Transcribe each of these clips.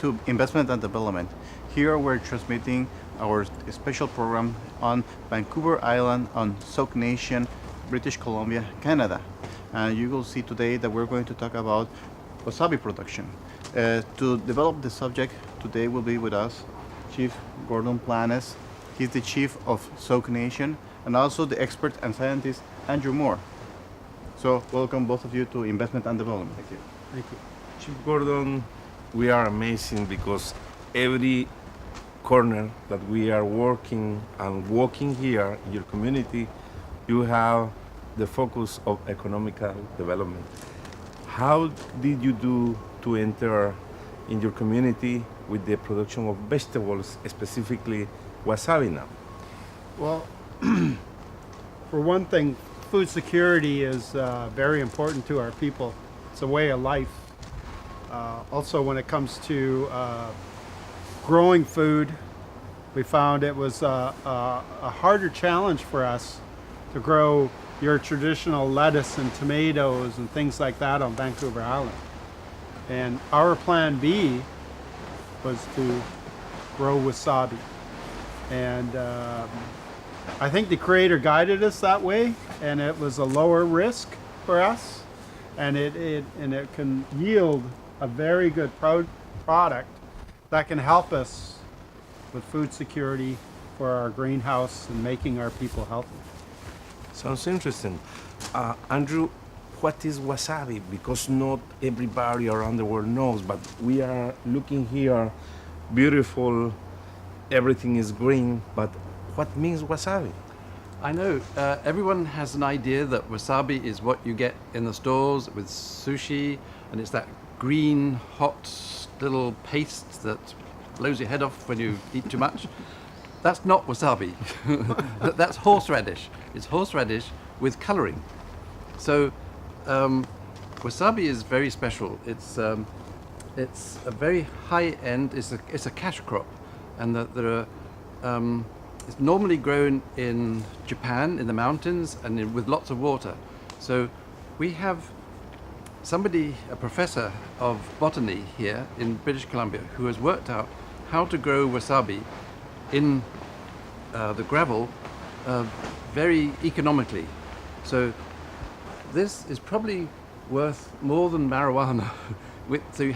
to Investment and Development. Here we're transmitting our special program on Vancouver Island, on Sauk Nation, British Columbia, Canada. And you will see today that we're going to talk about wasabi production. To develop the subject, today will be with us Chief Gordon Planes. He's the chief of Sauk Nation, and also the expert and scientist Andrew Moore. So welcome both of you to Investment and Development. Thank you. Thank you. Chief Gordon, we are amazing because every corner that we are working and walking here in your community, you have the focus of economical development. How did you do to enter in your community with the production of vegetables, specifically wasabi now? Well, for one thing, food security is very important to our people. It's a way of life. Also, when it comes to growing food, we found it was a harder challenge for us to grow your traditional lettuce and tomatoes and things like that on Vancouver Island. And our plan B was to grow wasabi. And I think the creator guided us that way, and it was a lower risk for us, and it can yield a very good product that can help us with food security for our greenhouse and making our people healthy. Sounds interesting. Andrew, what is wasabi? Because not everybody around the world knows, but we are looking here, beautiful, everything is green, but what means wasabi? I know, everyone has an idea that wasabi is what you get in the stores with sushi, and it's that green, hot little paste that blows your head off when you eat too much. That's not wasabi. That's horseradish. It's horseradish with coloring. So wasabi is very special. It's a very high end. It's a cash crop, and it's normally grown in Japan in the mountains and with lots of water. So we have a professor of botany here in British Columbia, who has worked out how to grow wasabi in the gravel very economically. So this is probably worth more than marijuana. So you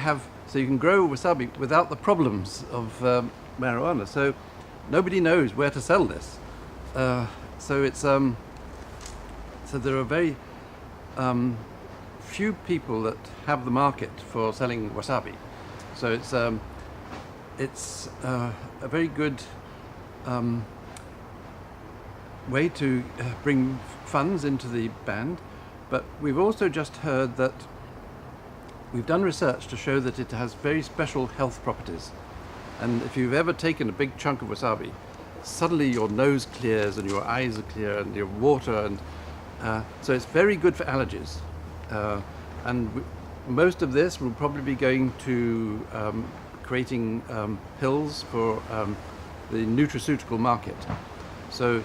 can grow wasabi without the problems of marijuana. So nobody knows where to sell this. So there are very few people that have the market for selling wasabi. So it's a very good way to bring funds into the band. But we've also just heard that we've done research to show that it has very special health properties. And if you've ever taken a big chunk of wasabi, suddenly your nose clears and your eyes are clear and your water, and so it's very good for allergies. Most of this will probably be going to creating pills for the nutraceutical market. So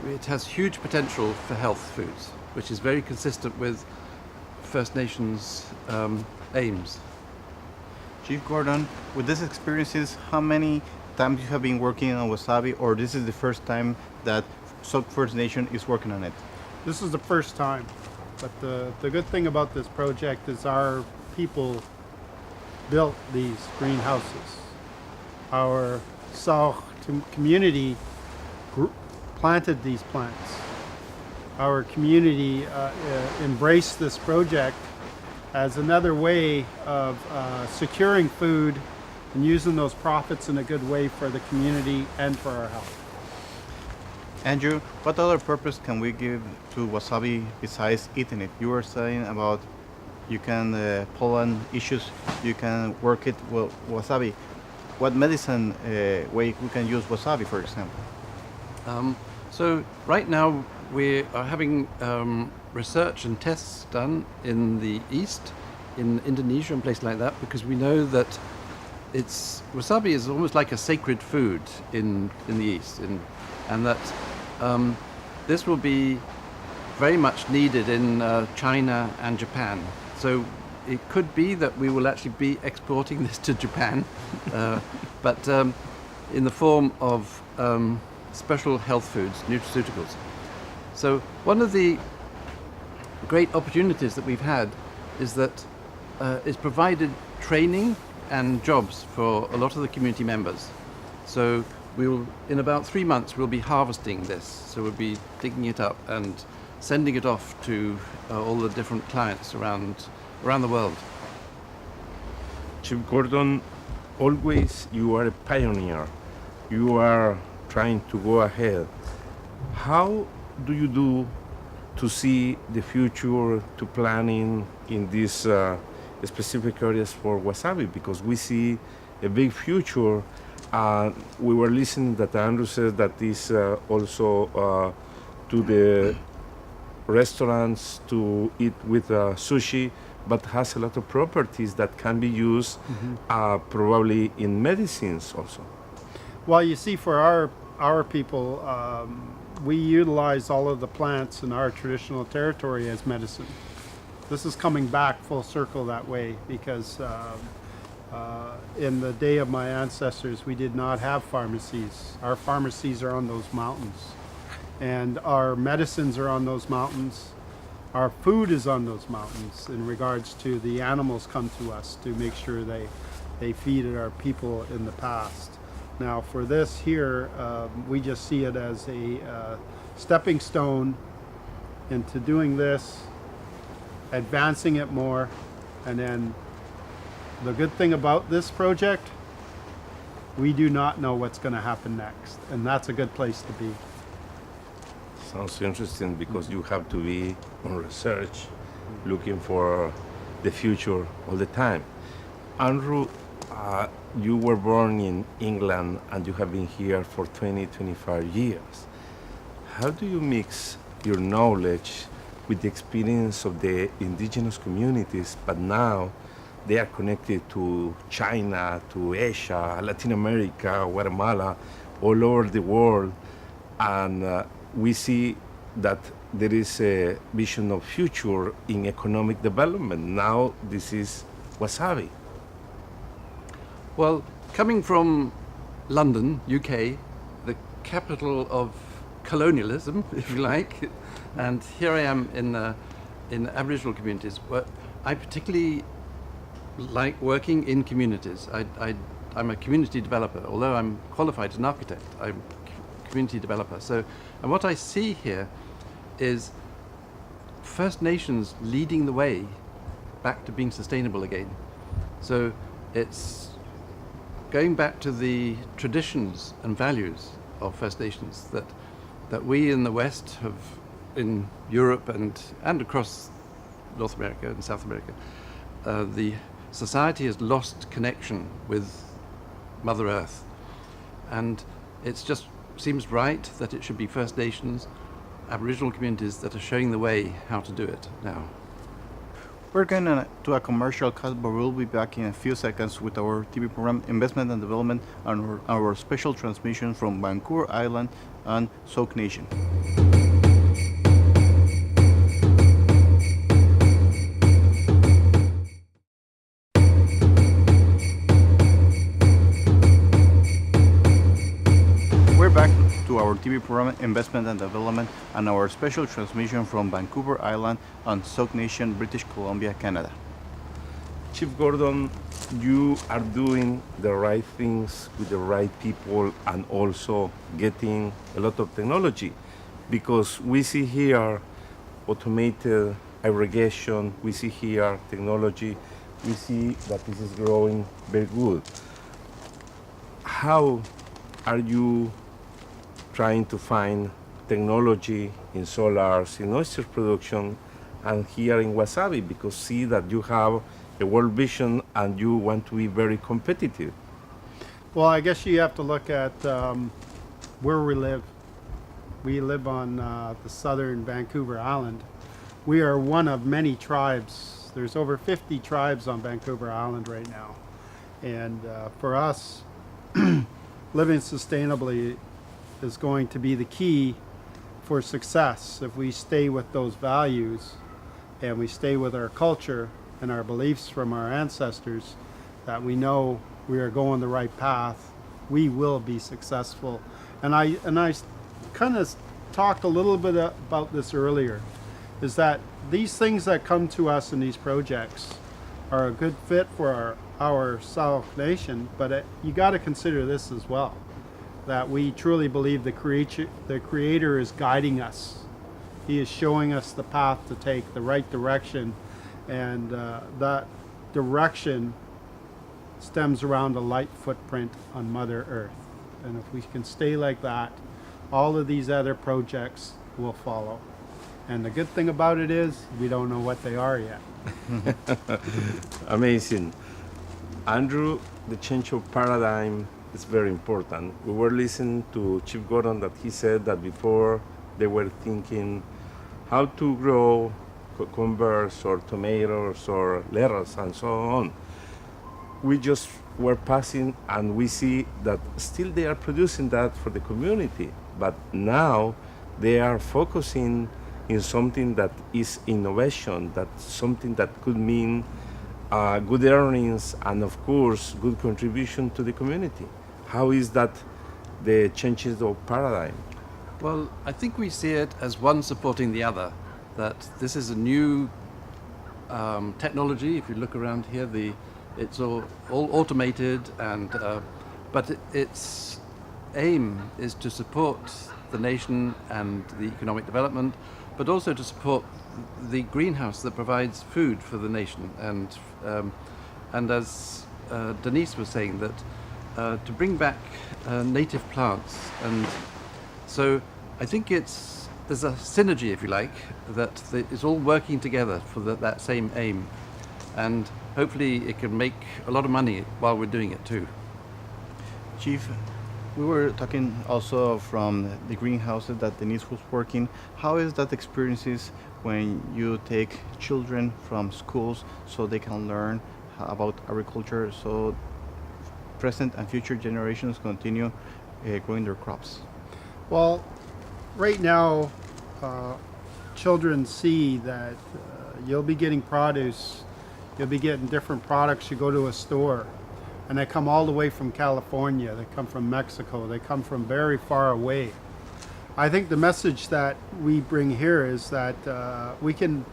it has huge potential for health foods, which is very consistent with First Nations aims. Chief Gordon, with these experiences, how many times you have been working on wasabi, or this is the first time that Sauk First Nation is working on it? This is the first time, but the good thing about this project is our people built these greenhouses. Our Sauk community planted these plants. Our community embraced this project as another way of securing food and using those profits in a good way for the community and for our health. Andrew, what other purpose can we give to wasabi besides eating it? You were saying about you can pollen issues, you can work it with wasabi. What medicine way we can use wasabi, for example? So right now we are having research and tests done in the east, in Indonesia and places like that, because we know that wasabi is almost like a sacred food in the east, and that this will be very much needed in China and Japan. So it could be that we will actually be exporting this to Japan, but in the form of special health foods, nutraceuticals. So one of the great opportunities that we've had is that it's provided training and jobs for a lot of the community members. So we'll, in about 3 months, we'll be harvesting this. So we'll be digging it up and sending it off to all the different clients around the world. Chief Gordon, always you are a pioneer. You are trying to go ahead. How do you do to see the future, to planning in these specific areas for wasabi? Because we see a big future. We were listening that Andrew says that is also to the restaurants to eat with sushi, but has a lot of properties that can be used probably in medicines also. Well, you see, for our people, we utilize all of the plants in our traditional territory as medicine. This is coming back full circle that way, because in the day of my ancestors, we did not have pharmacies. Our pharmacies are on those mountains, and our medicines are on those mountains. Our food is on those mountains in regards to the animals come to us to make sure they feed our people in the past. Now for this here, we just see it as a stepping stone into doing this, advancing it more, and then the good thing about this project, we do not know what's going to happen next, and that's a good place to be. Sounds interesting, because you have to be on research, looking for the future all the time. Andrew, you were born in England and you have been here for 25 years. How do you mix your knowledge with the experience of the indigenous communities, but now they are connected to China, to Asia, Latin America, Guatemala, all over the world, and we see that there is a vision of future in economic development. Now this is wasabi. Well, coming from London, UK, the capital of colonialism, if you like, and here I am in Aboriginal communities, where I particularly like working in communities. I'm a community developer, although I'm qualified as an architect. I'm a community developer. So, and what I see here is First Nations leading the way back to being sustainable again. So it's going back to the traditions and values of First Nations that we in the West have, in Europe and across North America and South America, the society has lost connection with Mother Earth, and it just seems right that it should be First Nations, Aboriginal communities that are showing the way how to do it now. We're going to a commercial cut, but we'll be back in a few seconds with our TV program Investment and Development and our special transmission from Vancouver Island and Sauk Nation. We're back to our TV program Investment and Development and our special transmission from Vancouver Island on Sauk Nation, British Columbia, Canada. Chief Gordon, you are doing the right things with the right people and also getting a lot of technology, because we see here automated irrigation, we see here technology, we see that this is growing very good. How are you trying to find technology in solars, in oyster production, and here in wasabi, because see that you have a world vision and you want to be very competitive? Well, I guess you have to look at where we live. We live on the southern Vancouver Island. We are one of many tribes. There's over 50 tribes on Vancouver Island right now. And for us, living sustainably is going to be the key for success. If we stay with those values and we stay with our culture, and our beliefs from our ancestors that we know we are going the right path, we will be successful. And I kind of talked a little bit about this earlier, is that these things that come to us in these projects are a good fit for our Sauk Nation, but you got to consider this as well, that we truly believe the Creator is guiding us. He is showing us the path to take, the right direction, and that direction stems around a light footprint on Mother Earth. And if we can stay like that, all of these other projects will follow. And the good thing about it is we don't know what they are yet. Amazing. Andrew, the change of paradigm is very important. We were listening to Chief Gordon that he said that before they were thinking how to grow cucumbers or tomatoes or lettuce and so on. We just were passing and we see that still they are producing that for the community, but now they are focusing in something that is innovation, that's something that could mean good earnings and of course good contribution to the community. How is that the changes of paradigm? Well, I think we see it as one supporting the other, that this is a new technology. If you look around here, it's all automated, and but its aim is to support the nation and the economic development, but also to support the greenhouse that provides food for the nation. And as Denise was saying, that to bring back native plants, and so I think there's a synergy, if you like, that it's all working together for that same aim, and hopefully it can make a lot of money while we're doing it too. Chief, we were talking also from the greenhouses that Denise was working. How is that experiences when you take children from schools so they can learn about agriculture, so present and future generations continue growing their crops? Well, right now, children see that you'll be getting produce, you'll be getting different products. You go to a store, and they come all the way from California, they come from Mexico, they come from very far away. I think the message that we bring here is that we can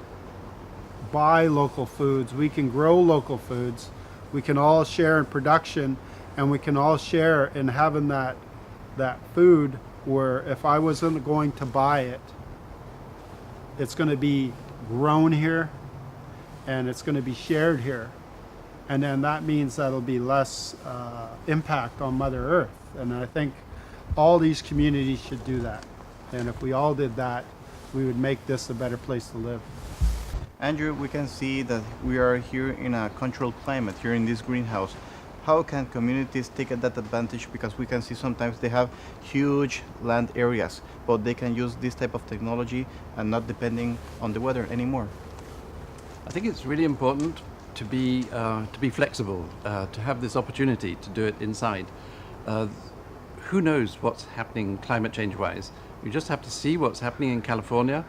buy local foods, we can grow local foods, we can all share in production, and we can all share in having that food where if I wasn't going to buy it, it's going to be grown here and it's going to be shared here. And then that means that'll be less impact on Mother Earth. And I think all these communities should do that. And if we all did that, we would make this a better place to live. Andrew, we can see that we are here in a controlled climate, here in this greenhouse. How can communities take that advantage? Because we can see sometimes they have huge land areas, but they can use this type of technology and not depending on the weather anymore. I think it's really important to be flexible, to have this opportunity to do it inside. Who knows what's happening climate change-wise? We just have to see what's happening in California,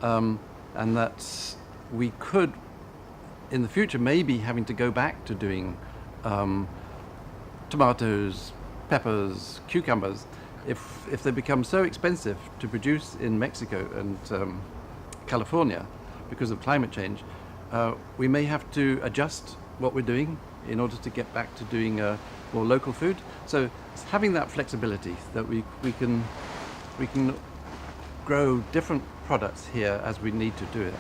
and that we could, in the future, maybe having to go back to doing tomatoes, peppers, cucumbers, if they become so expensive to produce in Mexico and California because of climate change, we may have to adjust what we're doing in order to get back to doing more local food. So it's having that flexibility that we can grow different products here as we need to do it.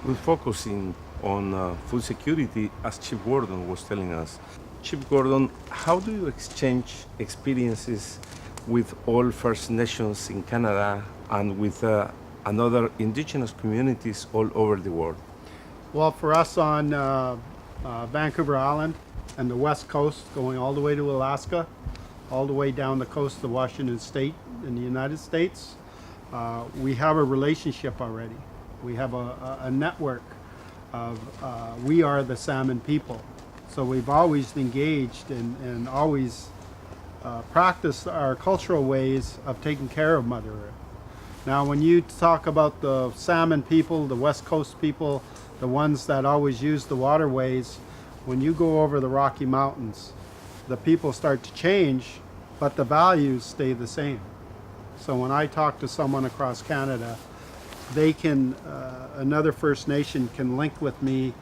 We're focusing on food security, as Chief Gordon was telling us. Chief Gordon, how do you exchange experiences with all First Nations in Canada and with another indigenous communities all over the world? Well, for us on Vancouver Island and the West Coast, going all the way to Alaska, all the way down the coast of Washington State in the United States, we have a relationship already. We have a network of we are the salmon people. So we've always engaged and always practiced our cultural ways of taking care of Mother Earth. Now when you talk about the salmon people, the West Coast people, the ones that always use the waterways, when you go over the Rocky Mountains, the people start to change, but the values stay the same. So when I talk to someone across Canada, they can, another First Nation can link with me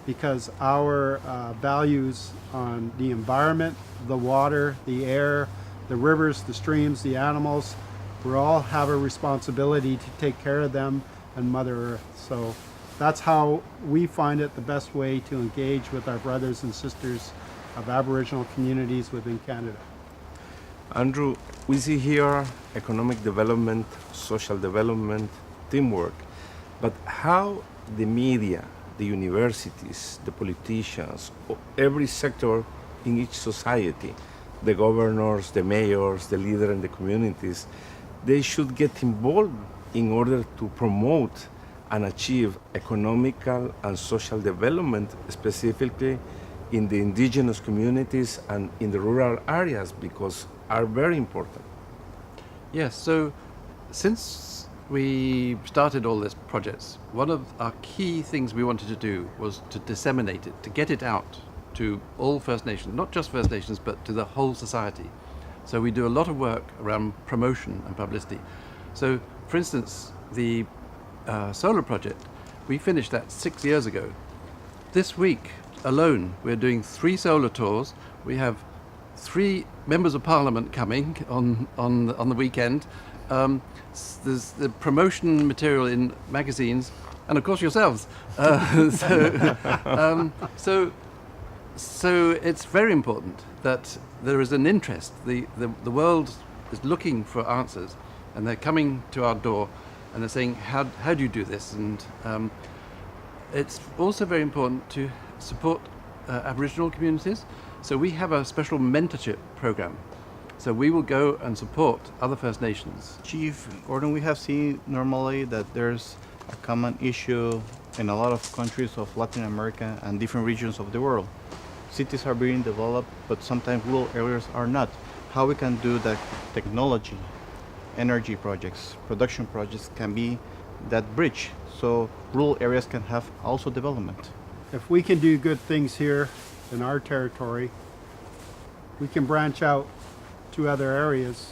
because our values on the environment, the water, the air, the rivers, the streams, the animals, we all have a responsibility to take care of them and Mother Earth. So that's how we find it the best way to engage with our brothers and sisters of Aboriginal communities within Canada. Andrew, we see here economic development, social development, teamwork, but how the media, the universities, the politicians, every sector in each society, the governors, the mayors, the leaders in the communities, they should get involved in order to promote and achieve economical and social development, specifically in the indigenous communities and in the rural areas, because are very important. Yes, so since we started all these projects, one of our key things we wanted to do was to disseminate it, to get it out to all First Nations, not just First Nations, but to the whole society. So we do a lot of work around promotion and publicity. So, for instance, the solar project, we finished that 6 years ago. This week alone, we're doing 3 solar tours. We have 3 members of parliament coming on the weekend. There's the promotion material in magazines, and of course yourselves. So it's very important that there is an interest. The world is looking for answers, and they're coming to our door, and they're saying, how do you do this? And it's also very important to support Aboriginal communities. So we have a special mentorship program. So we will go and support other First Nations. Chief Gordon, we have seen normally that there's a common issue in a lot of countries of Latin America and different regions of the world. Cities are being developed, but sometimes rural areas are not. How we can do that technology, energy projects, production projects can be that bridge, so rural areas can have also development. If we can do good things here in our territory, we can branch out to other areas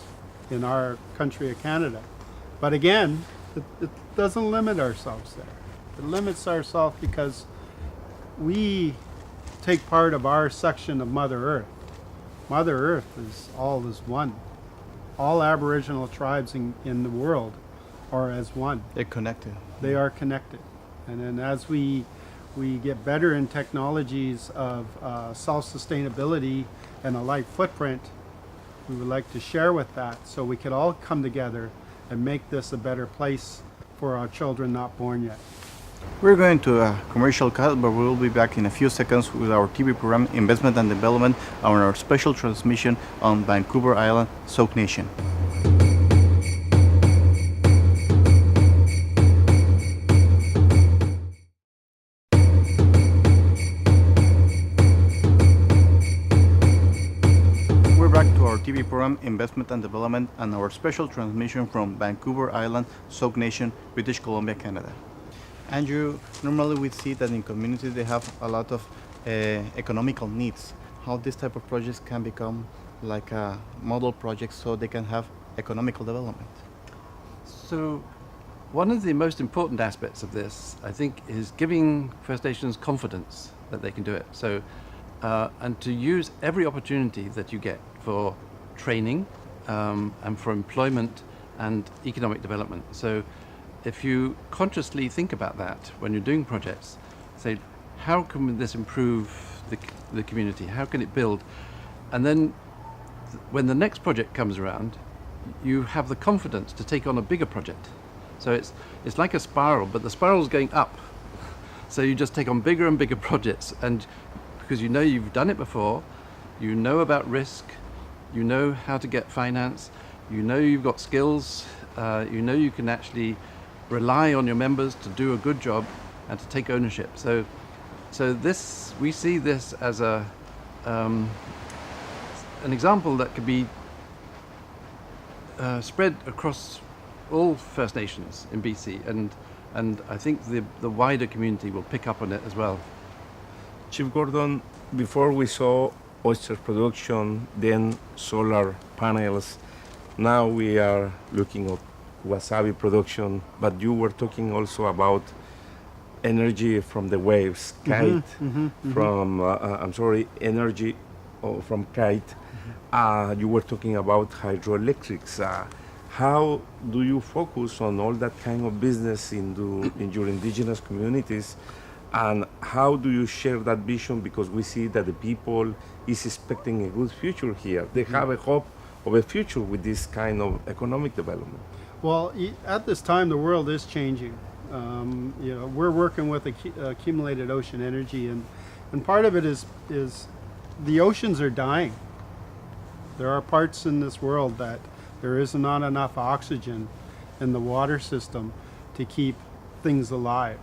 in our country of Canada. But again, it doesn't limit ourselves there. It limits ourselves because we take part of our section of Mother Earth. Mother Earth is one. All Aboriginal tribes in the world are as one. They're connected. They are connected. And then as we get better in technologies of self-sustainability and a life footprint, we would like to share with that so we could all come together and make this a better place for our children not born yet. We're going to a commercial cut, but we will be back in a few seconds with our TV program Investment and Development on our special transmission on Vancouver Island, Sauk Nation. We're back to our TV program Investment and Development and our special transmission from Vancouver Island, Sauk Nation, British Columbia, Canada. Andrew, normally we see that in communities they have a lot of economical needs. How this type of projects can become like a model project so they can have economical development? So one of the most important aspects of this, I think, is giving First Nations confidence that they can do it. So, and to use every opportunity that you get for training and for employment and economic development. So if you consciously think about that when you're doing projects, say, how can this improve the community? How can it build? And then when the next project comes around, you have the confidence to take on a bigger project. So it's like a spiral, but the spiral is going up. So you just take on bigger and bigger projects, and because you know you've done it before, you know about risk, you know how to get finance, you know you've got skills, you know you can actually rely on your members to do a good job and to take ownership. So this, we see this as an example that could be spread across all First Nations in BC, and and I think the wider community will pick up on it as well. Chief Gordon, before we saw oyster production, then solar panels. Now we are looking at wasabi production, but you were talking also about energy from the waves, kite, from, energy from kite. You were talking about hydroelectrics. How do you focus on all that kind of business in your indigenous communities? And how do you share that vision? Because we see that the people is expecting a good future here. They have a hope of a future with this kind of economic development. Well, at this time, the world is changing. We're working with accumulated ocean energy, and part of it is the oceans are dying. There are parts in this world that there is not enough oxygen in the water system to keep things alive.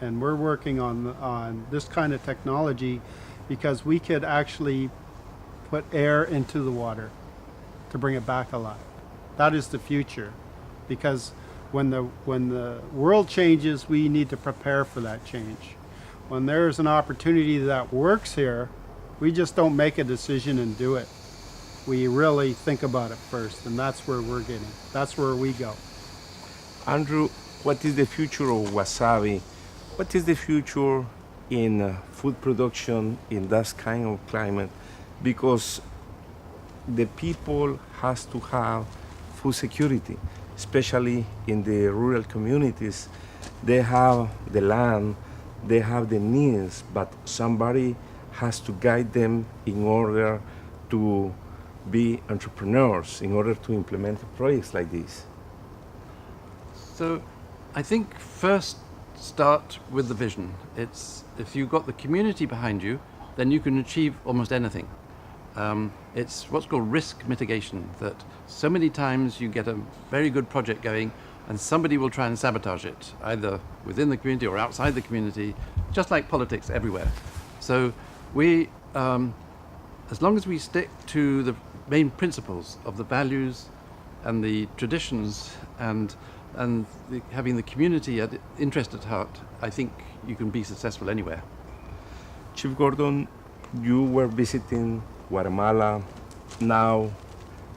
And we're working on this kind of technology because we could actually put air into the water to bring it back alive. That is the future, because when the world changes, we need to prepare for that change. When there's an opportunity that works here, we just don't make a decision and do it. We really think about it first, and that's where that's where we go. Andrew, what is the future of wasabi? What is the future in food production in that kind of climate? Because the people has to have food security, especially in the rural communities. They have the land, they have the needs, but somebody has to guide them in order to be entrepreneurs, in order to implement projects like this. So I think first start with the vision. It's if you've got the community behind you, then you can achieve almost anything. It's what's called risk mitigation, that so many times you get a very good project going and somebody will try and sabotage it, either within the community or outside the community, just like politics everywhere. So we, as long as we stick to the main principles of the values and the traditions and having the community interest at heart, I think you can be successful anywhere. Chief Gordon, you were visiting Guatemala. Now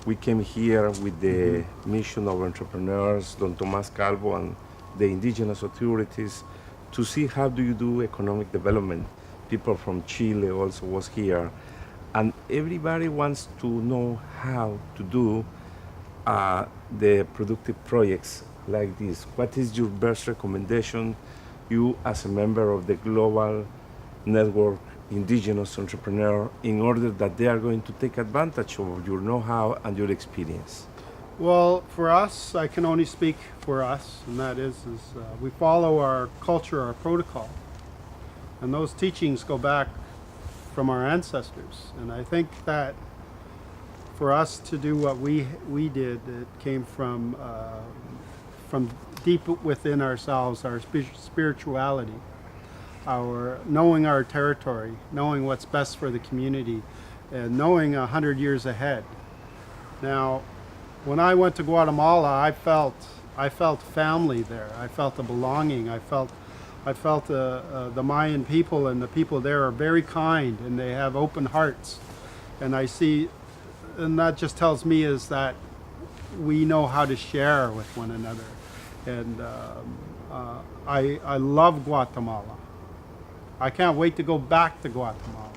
we came here with the mission of entrepreneurs, Don Tomas Calvo, and the indigenous authorities to see how do you do economic development. People from Chile also was here. And everybody wants to know how to do the productive projects like this. What is your best recommendation, you as a member of the global network indigenous entrepreneur, in order that they are going to take advantage of your know-how and your experience? Well, for us, I can only speak for us, and that is we follow our culture, our protocol. And those teachings go back from our ancestors. And I think that for us to do what we did, it came from deep within ourselves, our spirituality, our knowing our territory, knowing what's best for the community, and knowing 100 years ahead. Now, when I went to Guatemala, I felt family there. I felt a belonging. I felt the Mayan people, and the people there are very kind and they have open hearts. And I see, and that just tells me is that we know how to share with one another. And I love Guatemala. I can't wait to go back to Guatemala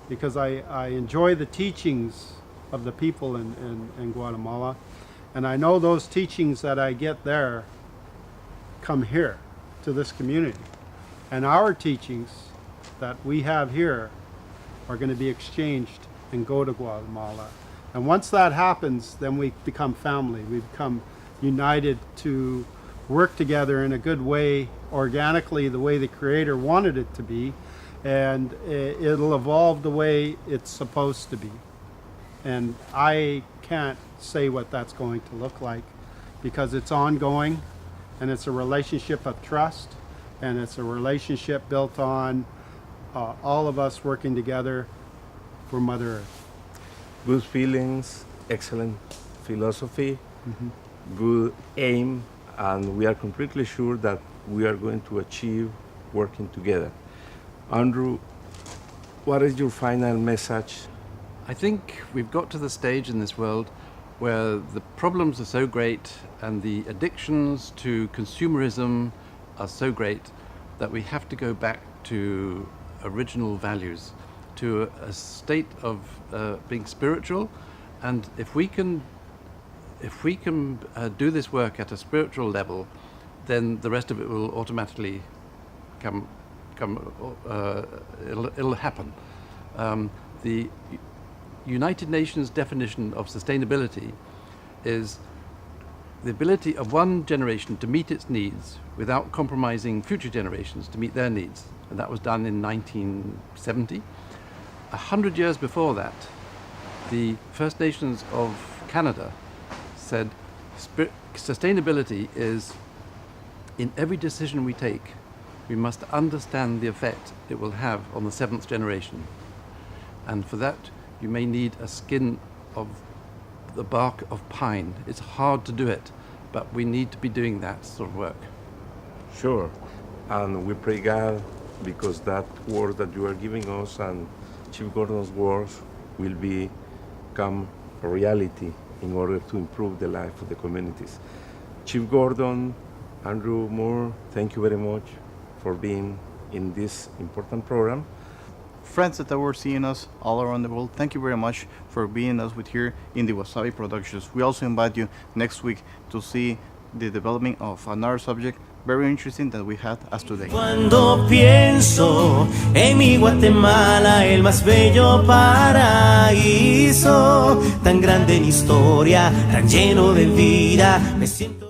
because I enjoy the teachings of the people in Guatemala. And I know those teachings that I get there come here to this community. And our teachings that we have here are going to be exchanged and go to Guatemala. And once that happens, then we become family. We become united to work together in a good way, organically, the way the Creator wanted it to be, and it'll evolve the way it's supposed to be. And I can't say what that's going to look like because it's ongoing, and it's a relationship of trust, and it's a relationship built on all of us working together for Mother Earth. Good feelings, excellent philosophy, good aim, and we are completely sure that we are going to achieve working together. Andrew, what is your final message? I think we've got to the stage in this world where the problems are so great and the addictions to consumerism are so great that we have to go back to original values, to a state of being spiritual. And if we can do this work at a spiritual level, then the rest of it will automatically it'll happen. The United Nations definition of sustainability is the ability of one generation to meet its needs without compromising future generations to meet their needs. And that was done in 1970. 100 years before that, the First Nations of Canada said sustainability is in every decision we take, we must understand the effect it will have on the seventh generation. And for that, you may need a skin of the bark of pine. It's hard to do it, but we need to be doing that sort of work. Sure. And we pray God because that word that you are giving us and Chief Gordon's words will become a reality in order to improve the life of the communities. Chief Gordon, Andrew Moore, thank you very much for being in this important program. Friends that were seeing us all around the world, thank you very much for being us with here in the Wasabi Productions. We also invite you next week to see the development of another subject very interesting that we had as today. Cuando pienso en mi Guatemala, el más bello paraíso, tan grande en historia, tan lleno de vida, me siento